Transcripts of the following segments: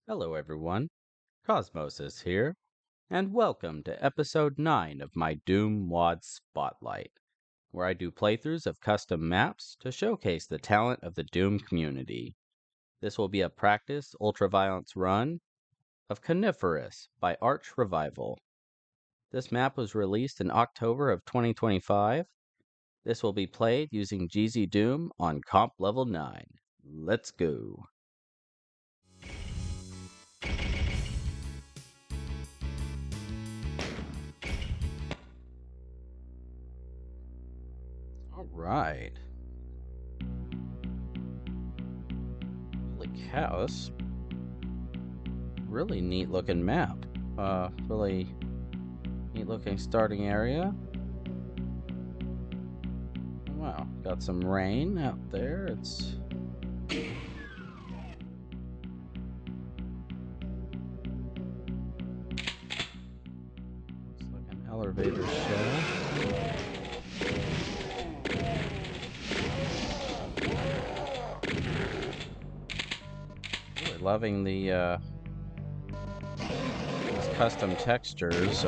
Hello, everyone. Cosmosis here, and welcome to episode 9 of my Doom Wad Spotlight, where I do playthroughs of custom maps to showcase the talent of the Doom community. This will be a practice ultraviolence run of Coniferous by ArchRevival. This map was released in October of 2025. This will be played using GZ Doom on comp level 9. Let's go. All right. Holy cow, this really neat looking map. Really neat looking starting area. Wow, got some rain out there. It's looks like an elevator shaft. Really loving the these custom textures.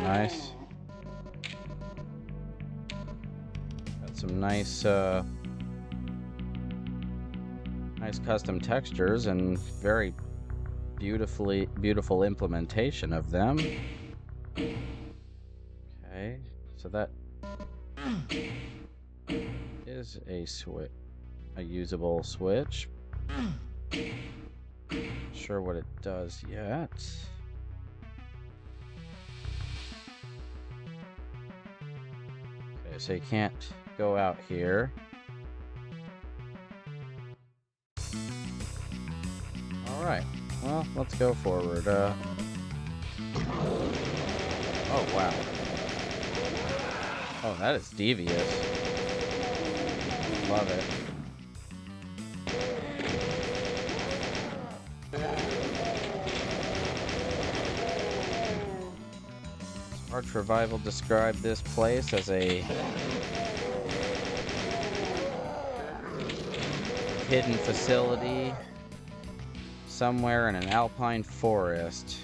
Nice. Got some nice nice custom textures and very beautiful implementation of them. Okay, so that is a usable switch. Not sure what it does yet. Okay, so you can't go out here. All right. Well, let's go forward. Oh, wow. Oh, that is devious. Love it. ArchRevival described this place as a hidden facility somewhere in an alpine forest.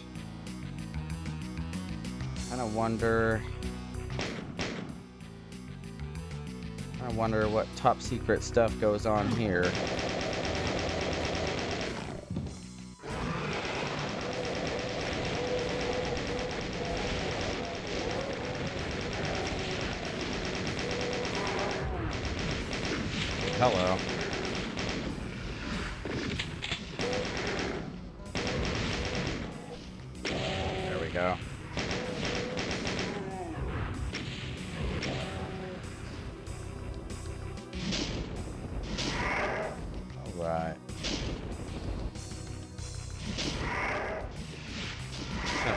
I wonder what top secret stuff goes on here. Hello. There we go. All right. So,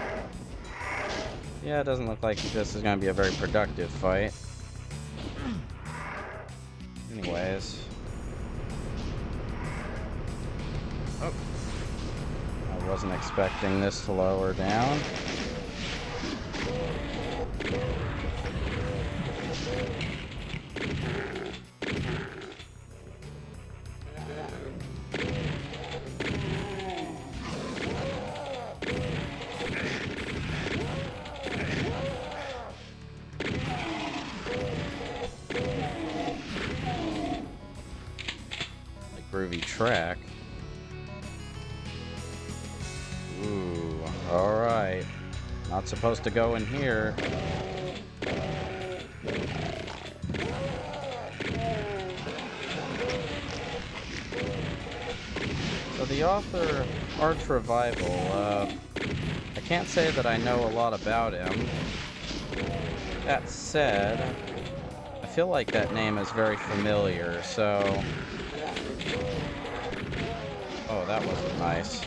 yeah, it doesn't look like this is going to be a very productive fight. Anyways. Oh. I wasn't expecting this to lower down. Groovy track. Ooh, alright. Not supposed to go in here. So the author, ArchRevival, I can't say that I know a lot about him. That said, I feel like that name is very familiar, so... Oh, that wasn't nice.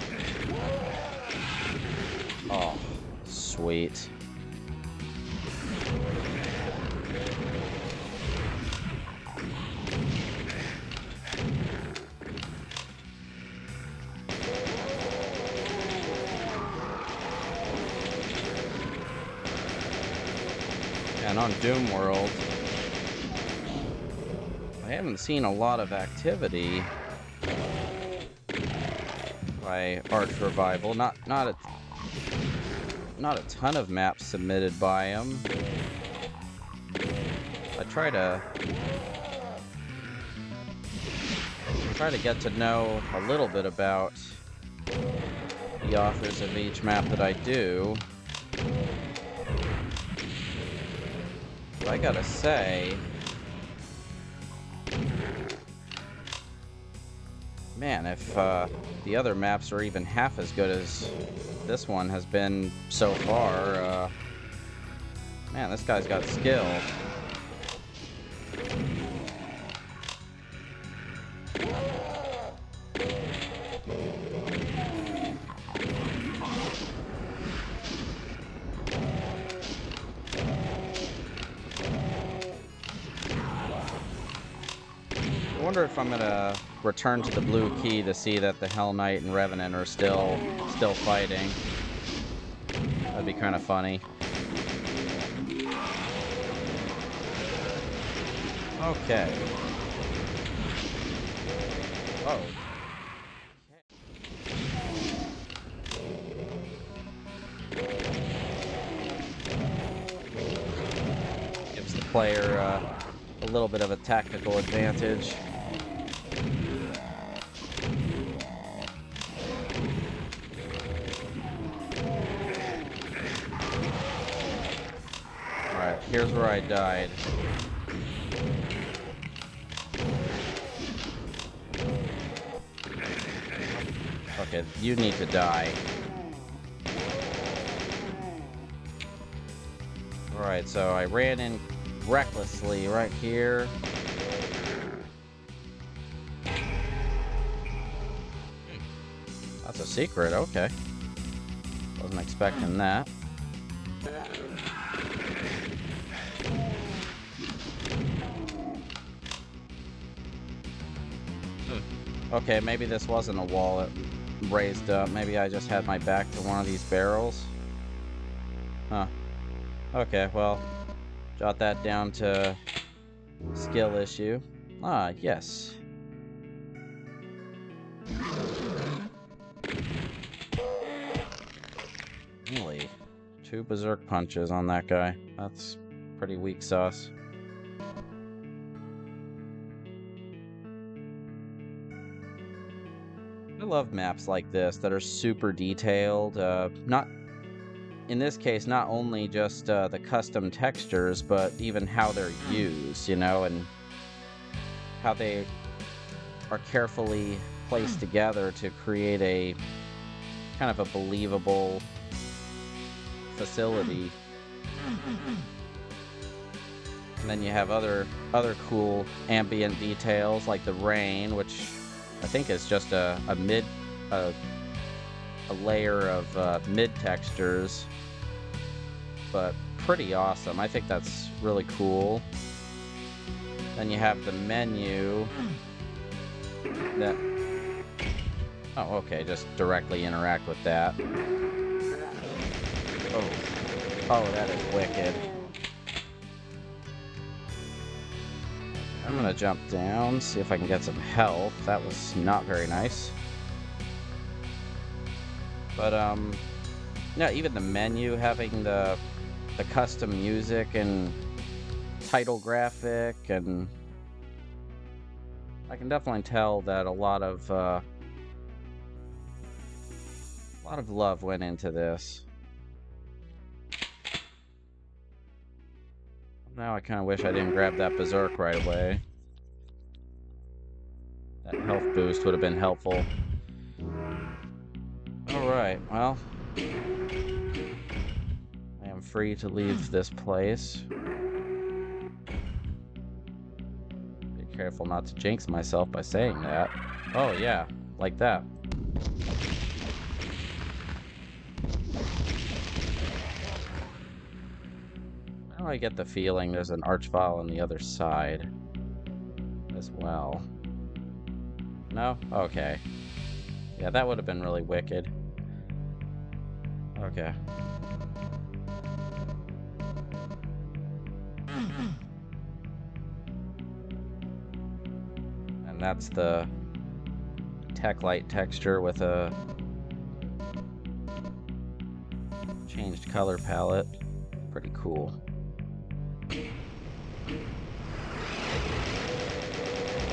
Oh, sweet. And on Doom World, I haven't seen a lot of activity by ArchRevival. Not a ton of maps submitted by him. I try to get to know a little bit about the authors of each map that I do. But I gotta say, man, if the other maps are even half as good as this one has been so far, man, this guy's got skill. I wonder if I'm gonna return to the blue key to see that the Hell Knight and Revenant are still fighting. That'd be kind of funny. Okay. Oh. Gives the player a little bit of a tactical advantage. Alright, here's where I died. Okay, you need to die. Alright, so I ran in recklessly right here. That's a secret, okay. Wasn't expecting that. Okay, maybe this wasn't a wall that raised up. Maybe I just had my back to one of these barrels. Huh. Okay, well, jot that down to skill issue. Ah, yes. Really? 2 berserk punches on that guy. That's pretty weak sauce. I love maps like this that are super detailed. Not in this case, not only just the custom textures, but even how they're used, you know, and how they are carefully placed together to create a kind of a believable facility. And then you have other cool ambient details like the rain, which I think is just a layer of mid textures, but pretty awesome. I think that's really cool. Then you have the menu that, oh, okay, just directly interact with that. Oh, that is wicked. I'm gonna jump down, see if I can get some health. That was not very nice. But, yeah, even the menu having the custom music and title graphic, and I can definitely tell that a lot of love went into this. Now I kind of wish I didn't grab that berserk right away. That health boost would have been helpful. Alright, well, I am free to leave this place. Be careful not to jinx myself by saying that. Oh yeah, like that. Now I get the feeling there's an ArchRevival on the other side as well. No? Okay. Yeah, that would have been really wicked. Okay. And that's the tech light texture with a changed color palette. Pretty cool.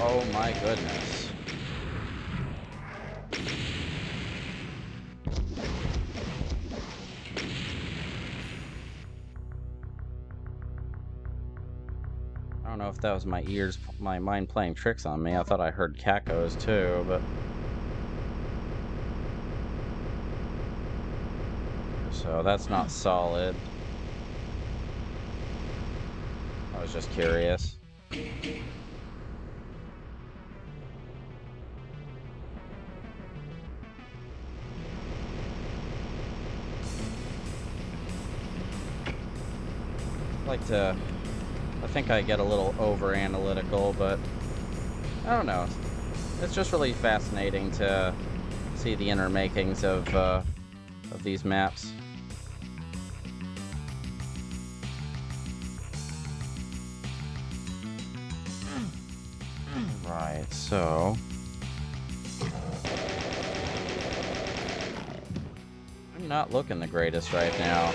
Oh my goodness. I don't know if that was my ears, my mind playing tricks on me. I thought I heard cacos too, but... Okay, so that's not solid. I was just curious. I think I get a little over analytical, but I don't know. It's just really fascinating to see the inner makings of these maps. Right, so I'm not looking the greatest right now.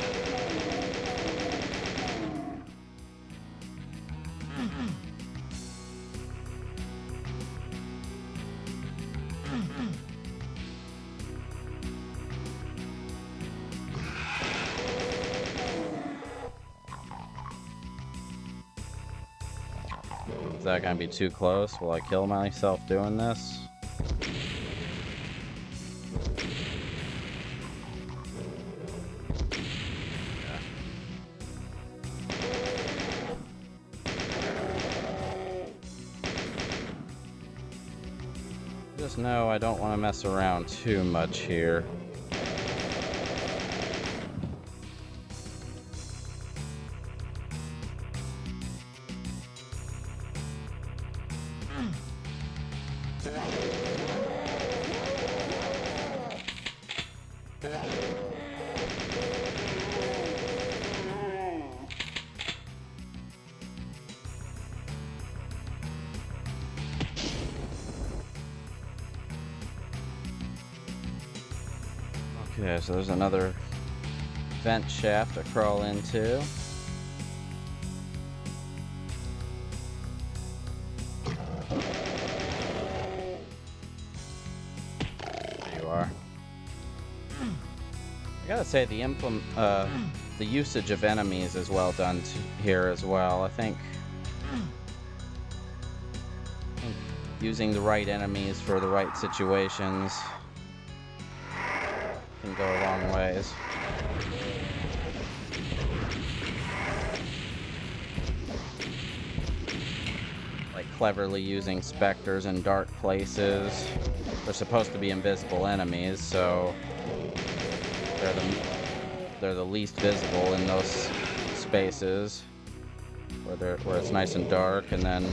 Is that gonna be too close? Will I kill myself doing this? Just know I don't want to mess around too much here. Okay, so there's another vent shaft to crawl into. There you are. I gotta say the usage of enemies is well done here as well. I think using the right enemies for the right situations can go a long ways. Like cleverly using specters in dark places. They're supposed to be invisible enemies, so they're the least visible in those spaces where it's nice and dark, and then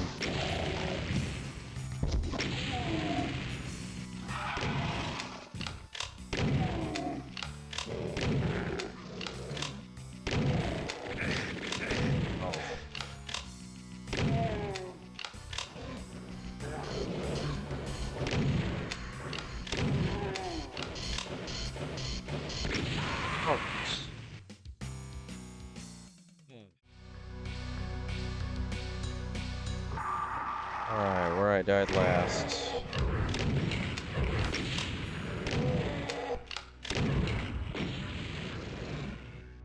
alright, where I died last.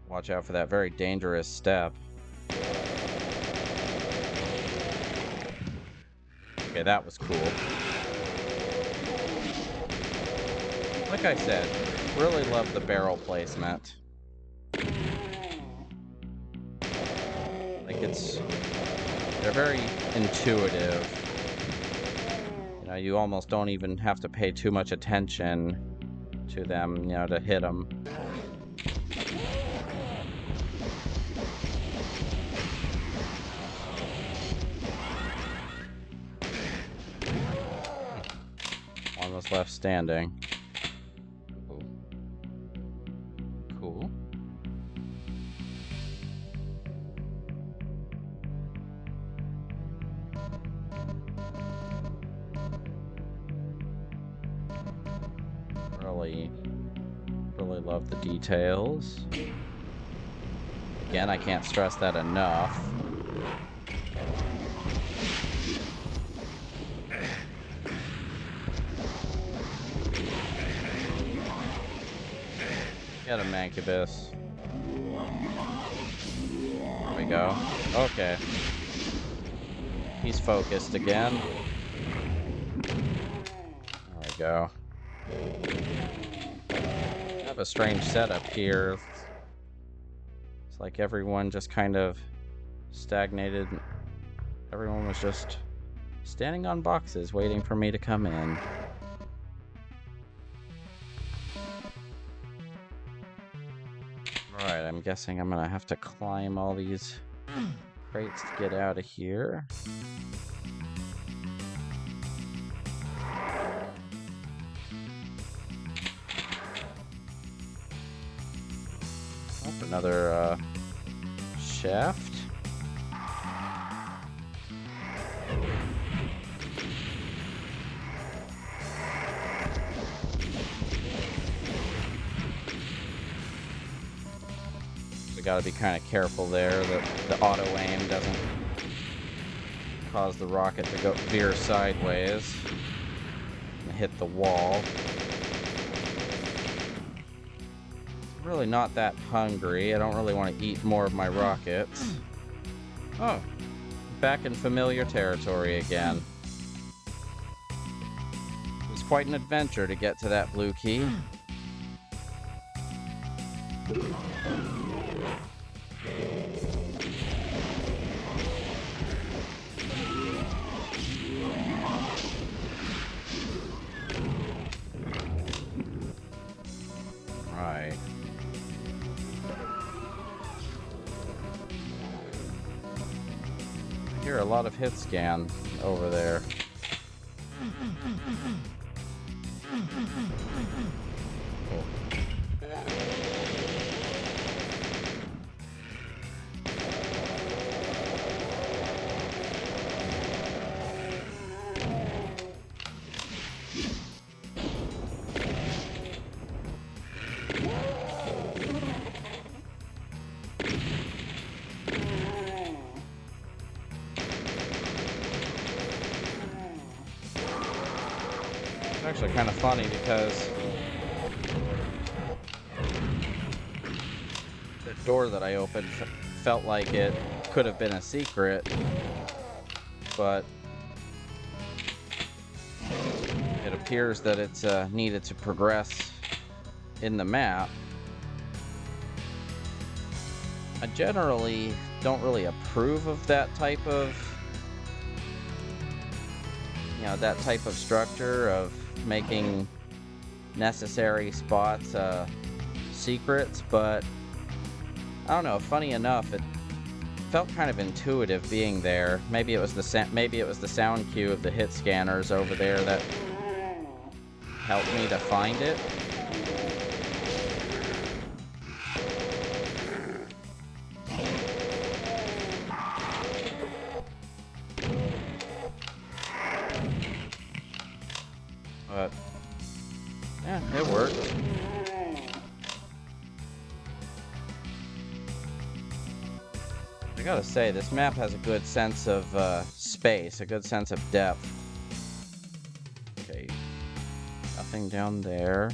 Watch out for that very dangerous step. Okay, that was cool. Like I said, really love the barrel placement. Like they're very intuitive. You know, you almost don't even have to pay too much attention to them, you know, to hit them. One was left standing. Ooh. Cool. really love the details. Again, I can't stress that enough. Get him, Mancubus. There we go. Okay. He's focused again. There we go. I have a strange setup here. It's like everyone just kind of stagnated. Everyone was just standing on boxes waiting for me to come in. Alright, I'm guessing I'm gonna have to climb all these crates to get out of here. Oh, another shaft. We gotta be kind of careful there that the auto aim doesn't cause the rocket to go veer sideways and hit the wall. I'm really not that hungry. I don't really want to eat more of my rockets. Oh, back in familiar territory again. It was quite an adventure to get to that blue key. Right. I hear a lot of hit scan over there. Oh. Actually kind of funny because the door that I opened felt like it could have been a secret, but it appears that it's needed to progress in the map. I generally don't really approve of that type of structure of making necessary spots secrets, but I don't know, funny enough, it felt kind of intuitive being there. Maybe it was the sound cue of the hit scanners over there that helped me to find it. But yeah, it worked. I gotta say, this map has a good sense of space, a good sense of depth. Okay, nothing down there.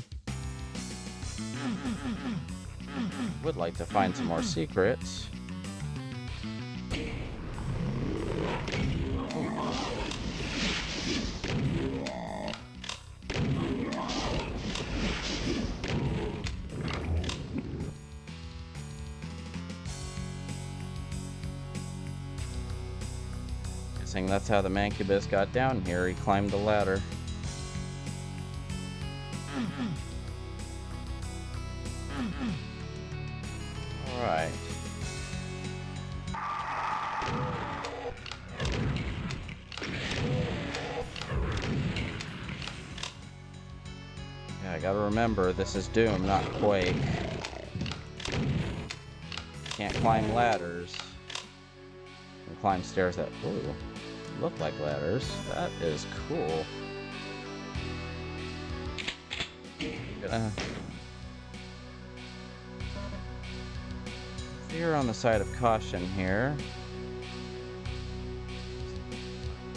Would like to find some more secrets. That's how the Mancubus got down here. He climbed the ladder. Alright. Yeah, I gotta remember, this is Doom, not Quake. Can't climb ladders. And climb stairs that... Ooh. Look like ladders. That is cool. Gonna veer on the side of caution here.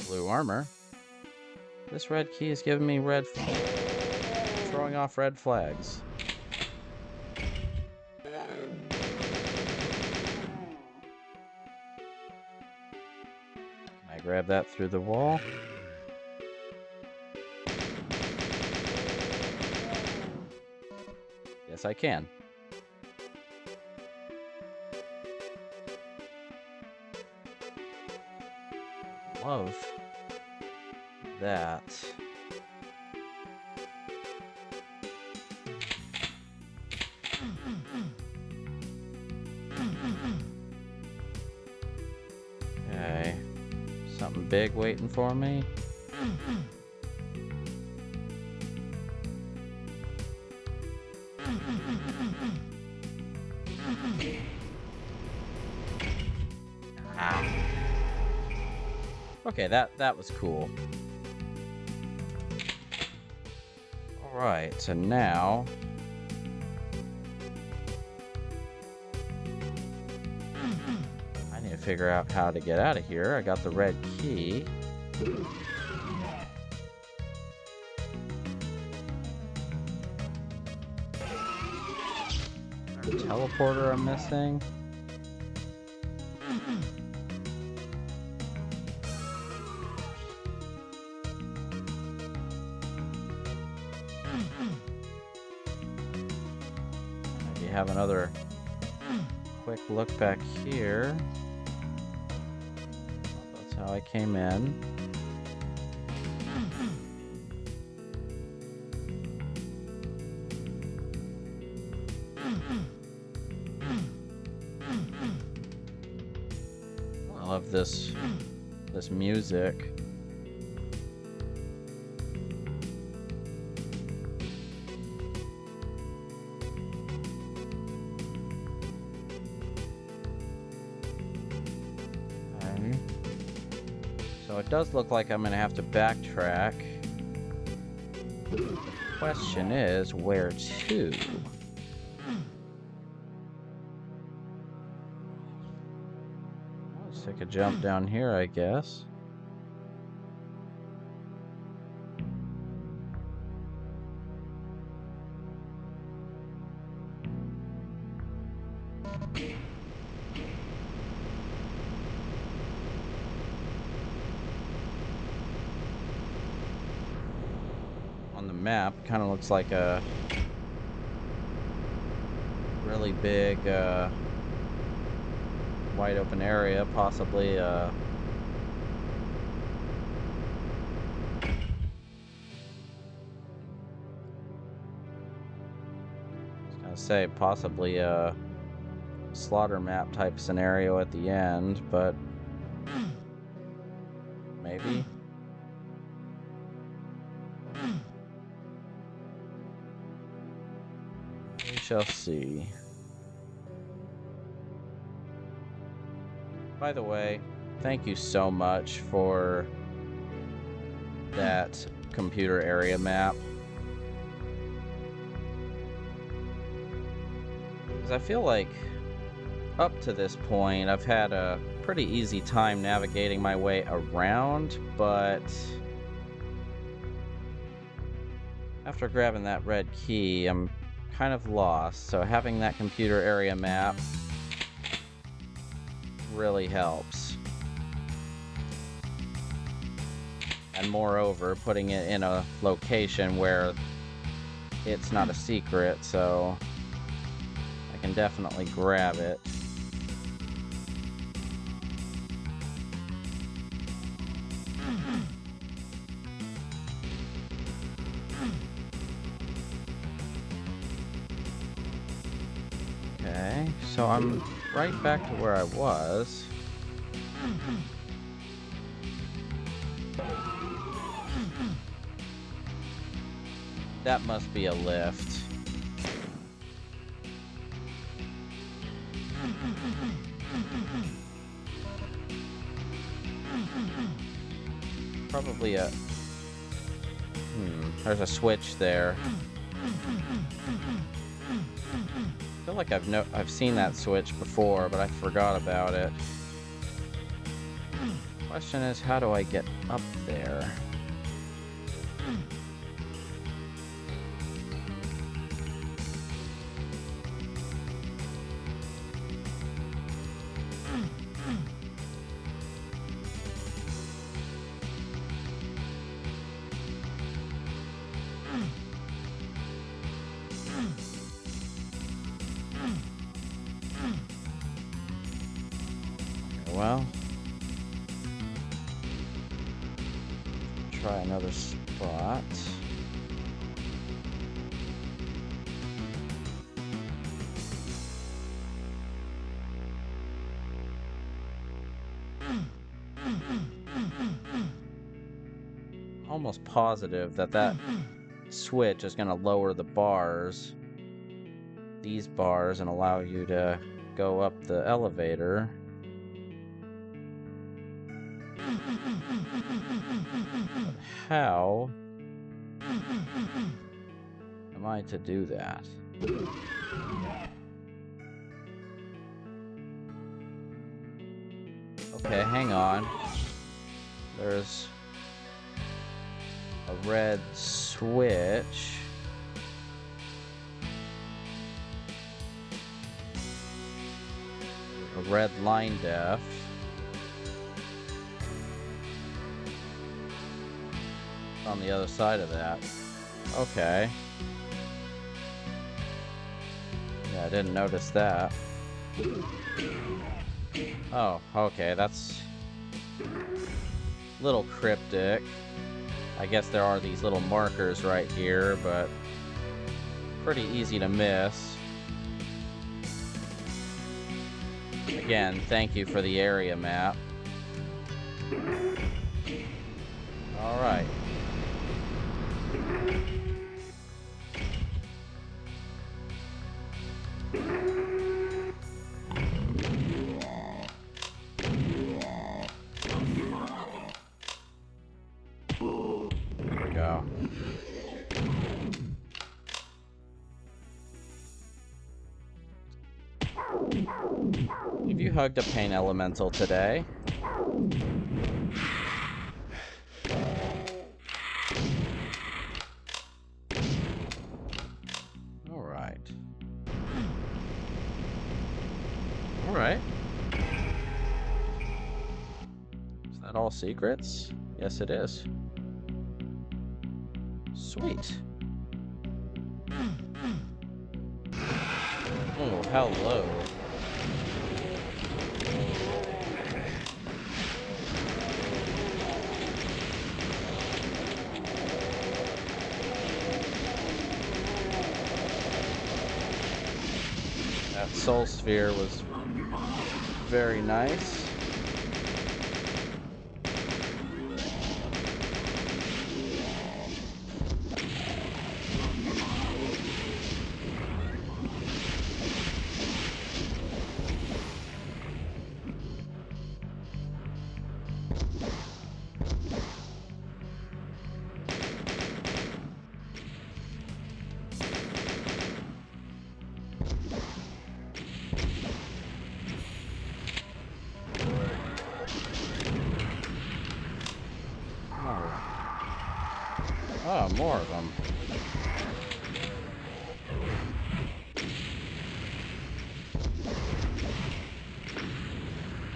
Blue armor. This red key is giving me throwing off red flags. Can I grab that through the wall? Yes, I can. Love that. Okay. Something big waiting for me. Okay, that was cool. Alright, so now I need to figure out how to get out of here. I got the red key. Teleporter I'm missing. Maybe have another quick look back here. That's how I came in. I love this music. Okay. So it does look like I'm gonna have to backtrack. The question is, where to? Let's take a jump down here, I guess. On the map, it kind of looks like a really big wide open area, possibly I was gonna say possibly a slaughter map type scenario at the end, but maybe. We shall see. By the way, thank you so much for that computer area map. Because I feel like up to this point, I've had a pretty easy time navigating my way around, but after grabbing that red key, I'm kind of lost. So having that computer area map really helps. And moreover, putting it in a location where it's not a secret, so I can definitely grab it. Okay, so I'm right back to where I was. That must be a lift. Probably a... there's a switch there. I feel like I've seen that switch before, but I forgot about it. Question is, how do I get up there? Well, try another spot. Almost positive that switch is going to lower the bars, these bars, and allow you to go up the elevator. But how am I to do that? Okay, hang on. There's a red switch. A red line def. On the other side of that. Okay. Yeah, I didn't notice that. Oh, okay, that's a little cryptic. I guess there are these little markers right here, but pretty easy to miss. Again, thank you for the area map. All right. There we go. Have you hugged a pain elemental today? Alright. Is that all secrets? Yes, it is. Sweet. Oh, hello. That soul sphere was very nice. Oh, more of them.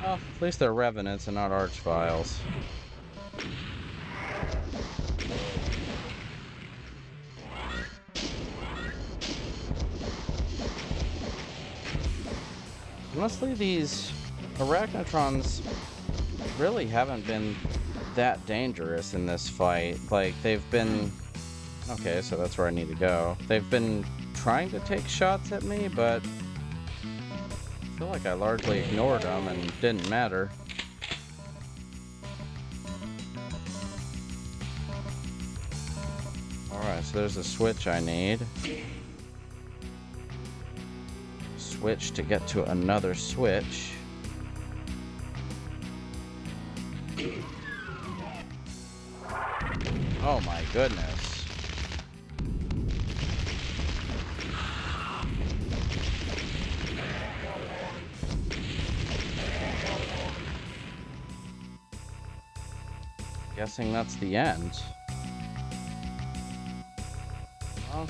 Well, at least they're revenants and not archviles. Honestly, these arachnotrons really haven't been that dangerous in this fight. Like, they've been... Okay, so that's where I need to go. They've been trying to take shots at me, but I feel like I largely ignored them and it didn't matter. Alright, so there's a switch I need. Switch to get to another switch. Oh my goodness. guessing that's the end. I'll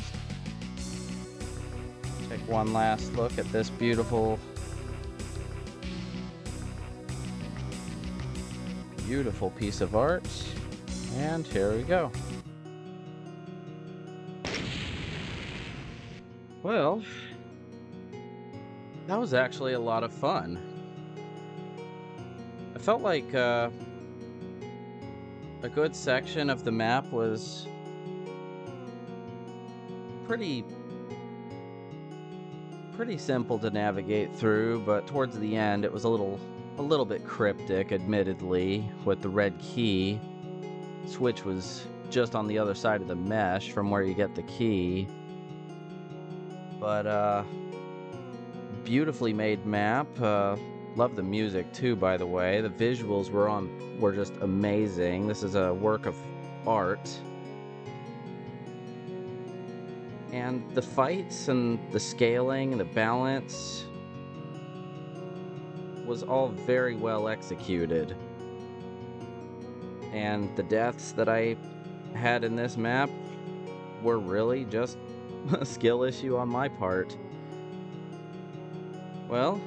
take one last look at this beautiful piece of art, and here we go. Well, that was actually a lot of fun. I felt like a good section of the map was pretty simple to navigate through, but towards the end it was a little bit cryptic, admittedly, with the red key. Switch was just on the other side of the mesh from where you get the key. But beautifully made map. Love the music too, by the way. The visuals were just amazing. This is a work of art. And the fights and the scaling and the balance was all very well executed. And the deaths that I had in this map were really just a skill issue on my part. Well,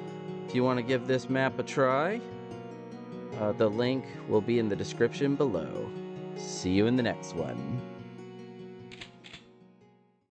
if you want to give this map a try, the link will be in the description below. See you in the next one.